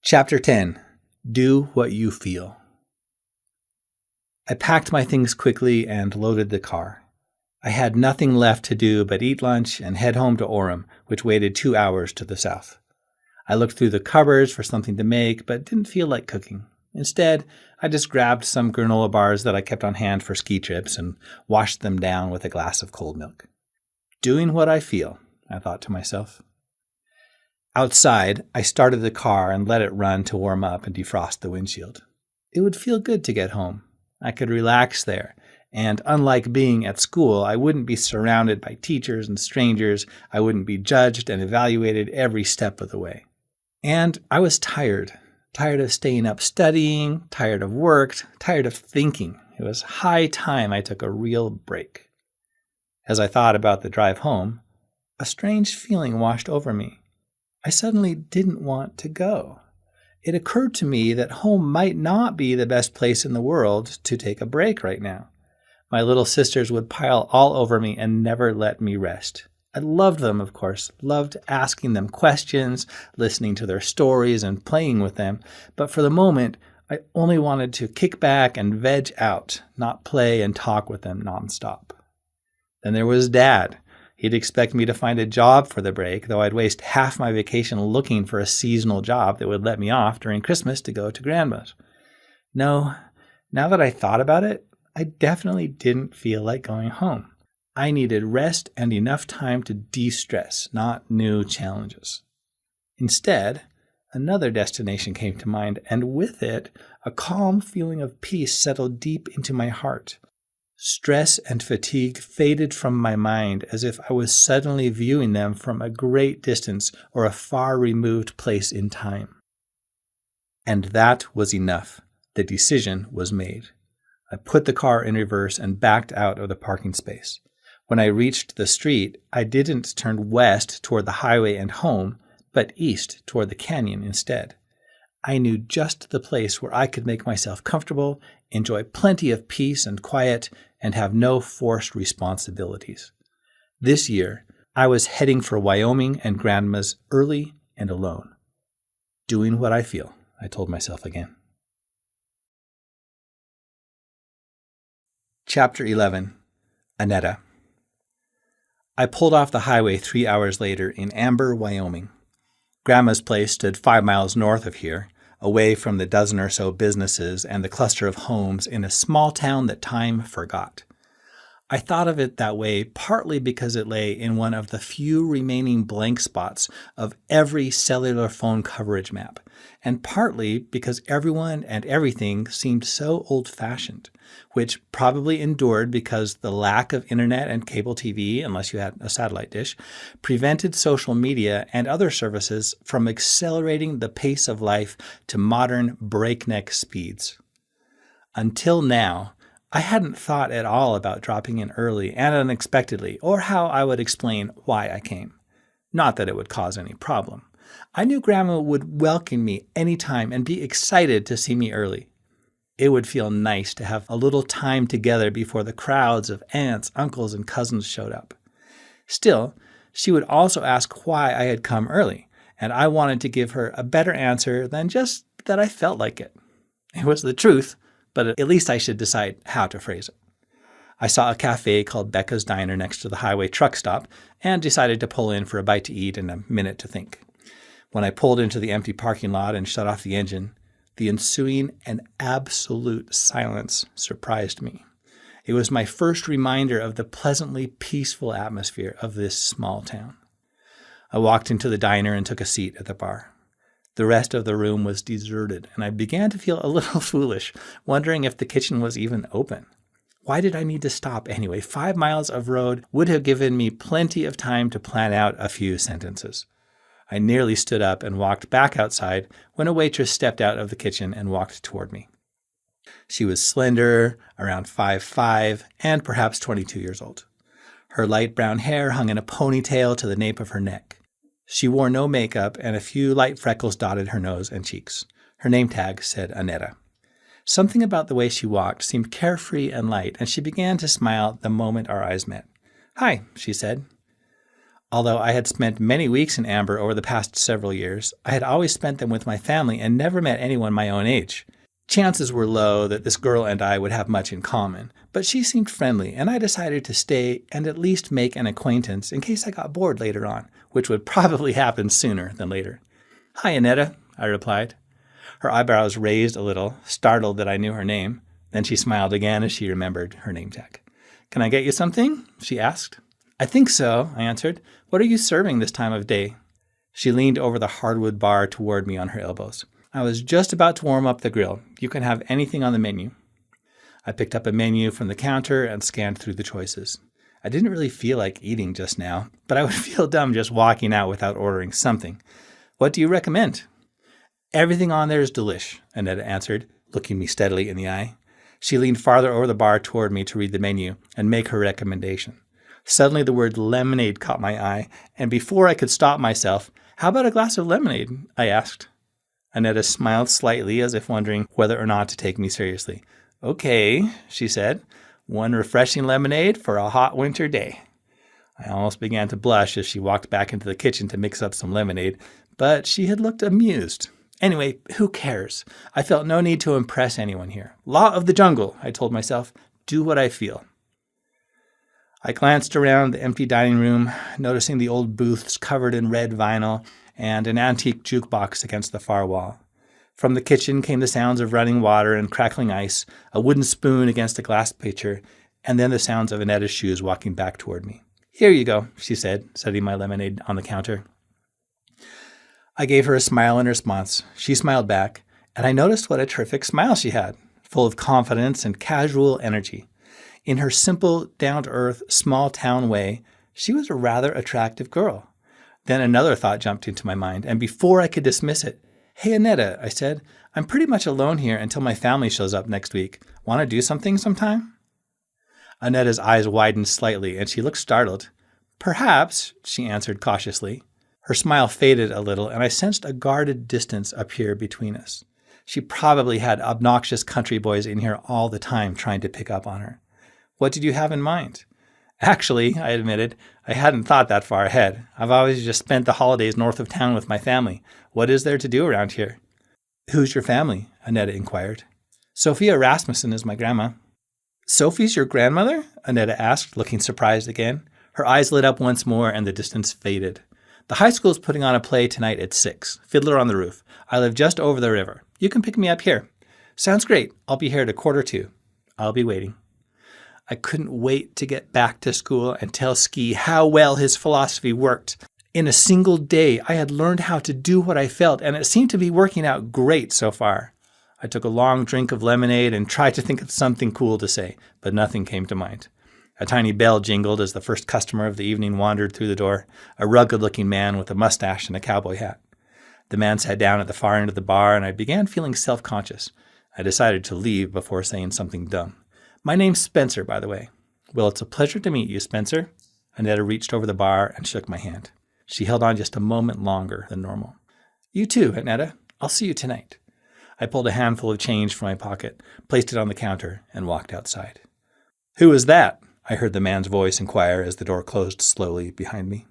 Chapter 10. Do What You Feel. I packed my things quickly and loaded the car. I had nothing left to do but eat lunch and head home to Orem, which waited 2 hours to the south. I looked through the cupboards for something to make, but didn't feel like cooking. Instead, I just grabbed some granola bars that I kept on hand for ski trips and washed them down with a glass of cold milk. Doing what I feel, I thought to myself. Outside, I started the car and let it run to warm up and defrost the windshield. It would feel good to get home. I could relax there, and unlike being at school, I wouldn't be surrounded by teachers and strangers. I wouldn't be judged and evaluated every step of the way. And I was tired of staying up studying, tired of work, tired of thinking. It was high time I took a real break. As I thought about the drive home, a strange feeling washed over me. I suddenly didn't want to go. It occurred to me that home might not be the best place in the world to take a break right now. My little sisters would pile all over me and never let me rest. I loved them, of course, loved asking them questions, listening to their stories, and playing with them. But for the moment, I only wanted to kick back and veg out, not play and talk with them nonstop. Then there was Dad. He'd expect me to find a job for the break, though I'd waste half my vacation looking for a seasonal job that would let me off during Christmas to go to Grandma's. No, now that I thought about it, I definitely didn't feel like going home. I needed rest and enough time to de-stress, not new challenges. Instead, another destination came to mind, and with it, a calm feeling of peace settled deep into my heart. Stress and fatigue faded from my mind as if I was suddenly viewing them from a great distance or a far-removed place in time. And that was enough. The decision was made. I put the car in reverse and backed out of the parking space. When I reached the street, I didn't turn west toward the highway and home, but east toward the canyon instead. I knew just the place where I could make myself comfortable, enjoy plenty of peace and quiet, and have no forced responsibilities. This year, I was heading for Wyoming and Grandma's early and alone. Doing what I feel, I told myself again. Chapter 11. Annetta. I pulled off the highway 3 hours later in Amber, Wyoming. Grandma's place stood 5 miles north of here, away from the dozen or so businesses and the cluster of homes in a small town that time forgot. I thought of it that way partly because it lay in one of the few remaining blank spots of every cellular phone coverage map, and partly because everyone and everything seemed so old-fashioned, which probably endured because the lack of internet and cable TV, unless you had a satellite dish, prevented social media and other services from accelerating the pace of life to modern breakneck speeds. Until now, I hadn't thought at all about dropping in early and unexpectedly, or how I would explain why I came. Not that it would cause any problem. I knew Grandma would welcome me any time and be excited to see me early. It would feel nice to have a little time together before the crowds of aunts, uncles, and cousins showed up. Still, she would also ask why I had come early, and I wanted to give her a better answer than just that I felt like it. It was the truth, but at least I should decide how to phrase it. I saw a cafe called Becca's Diner next to the highway truck stop and decided to pull in for a bite to eat and a minute to think. When I pulled into the empty parking lot and shut off the engine, the ensuing and absolute silence surprised me. It was my first reminder of the pleasantly peaceful atmosphere of this small town. I walked into the diner and took a seat at the bar. The rest of the room was deserted, and I began to feel a little foolish, wondering if the kitchen was even open. Why did I need to stop anyway? 5 miles of road would have given me plenty of time to plan out a few sentences. I nearly stood up and walked back outside when a waitress stepped out of the kitchen and walked toward me. She was slender, around 5'5", and perhaps 22 years old. Her light brown hair hung in a ponytail to the nape of her neck. She wore no makeup, and a few light freckles dotted her nose and cheeks. Her name tag said Annetta. Something about the way she walked seemed carefree and light, and she began to smile the moment our eyes met. "Hi," she said. Although I had spent many weeks in Amber over the past several years, I had always spent them with my family and never met anyone my own age. Chances were low that this girl and I would have much in common, but she seemed friendly, and I decided to stay and at least make an acquaintance in case I got bored later on, which would probably happen sooner than later. "Hi, Annetta," I replied. Her eyebrows raised a little, startled that I knew her name. Then she smiled again as she remembered her name tag. "Can I get you something?" she asked. "I think so," I answered. "What are you serving this time of day?" She leaned over the hardwood bar toward me on her elbows. "I was just about to warm up the grill. You can have anything on the menu." I picked up a menu from the counter and scanned through the choices. I didn't really feel like eating just now, but I would feel dumb just walking out without ordering something. "What do you recommend?" "Everything on there is delish," Annetta answered, looking me steadily in the eye. She leaned farther over the bar toward me to read the menu and make her recommendation. Suddenly the word lemonade caught my eye, and before I could stop myself, "How about a glass of lemonade?" I asked. Annetta smiled slightly as if wondering whether or not to take me seriously. "Okay," she said, "one refreshing lemonade for a hot winter day." I almost began to blush as she walked back into the kitchen to mix up some lemonade, but she had looked amused. Anyway, who cares? I felt no need to impress anyone here. Law of the jungle, I told myself. Do what I feel. I glanced around the empty dining room, noticing the old booths covered in red vinyl and an antique jukebox against the far wall. From the kitchen came the sounds of running water and crackling ice, a wooden spoon against a glass pitcher, and then the sounds of Annetta's shoes walking back toward me. "Here you go," she said, setting my lemonade on the counter. I gave her a smile in response. She smiled back, and I noticed what a terrific smile she had, full of confidence and casual energy. In her simple, down-to-earth, small-town way, she was a rather attractive girl. Then another thought jumped into my mind, and before I could dismiss it, "Hey, Annetta," I said, "I'm pretty much alone here until my family shows up next week. Want to do something sometime?" Annetta's eyes widened slightly, and she looked startled. "Perhaps," she answered cautiously. Her smile faded a little, and I sensed a guarded distance appear between us. She probably had obnoxious country boys in here all the time trying to pick up on her. "What did you have in mind?" "Actually," I admitted, "I hadn't thought that far ahead. I've always just spent the holidays north of town with my family. What is there to do around here?" "Who's your family?" Annetta inquired. "Sophia Rasmussen is my grandma." "Sophie's your grandmother?" Annetta asked, looking surprised again. Her eyes lit up once more, and the distance faded. "The high school is putting on a play tonight at 6. Fiddler on the Roof. I live just over the river. You can pick me up here." "Sounds great. I'll be here at 1:45. I'll be waiting." I couldn't wait to get back to school and tell Ski how well his philosophy worked. In a single day, I had learned how to do what I felt, and it seemed to be working out great so far. I took a long drink of lemonade and tried to think of something cool to say, but nothing came to mind. A tiny bell jingled as the first customer of the evening wandered through the door, a rugged-looking man with a mustache and a cowboy hat. The man sat down at the far end of the bar, and I began feeling self-conscious. I decided to leave before saying something dumb. "My name's Spencer, by the way." "Well, it's a pleasure to meet you, Spencer." Annetta reached over the bar and shook my hand. She held on just a moment longer than normal. "You too, Annetta. I'll see you tonight." I pulled a handful of change from my pocket, placed it on the counter, and walked outside. "Who is that?" I heard the man's voice inquire as the door closed slowly behind me.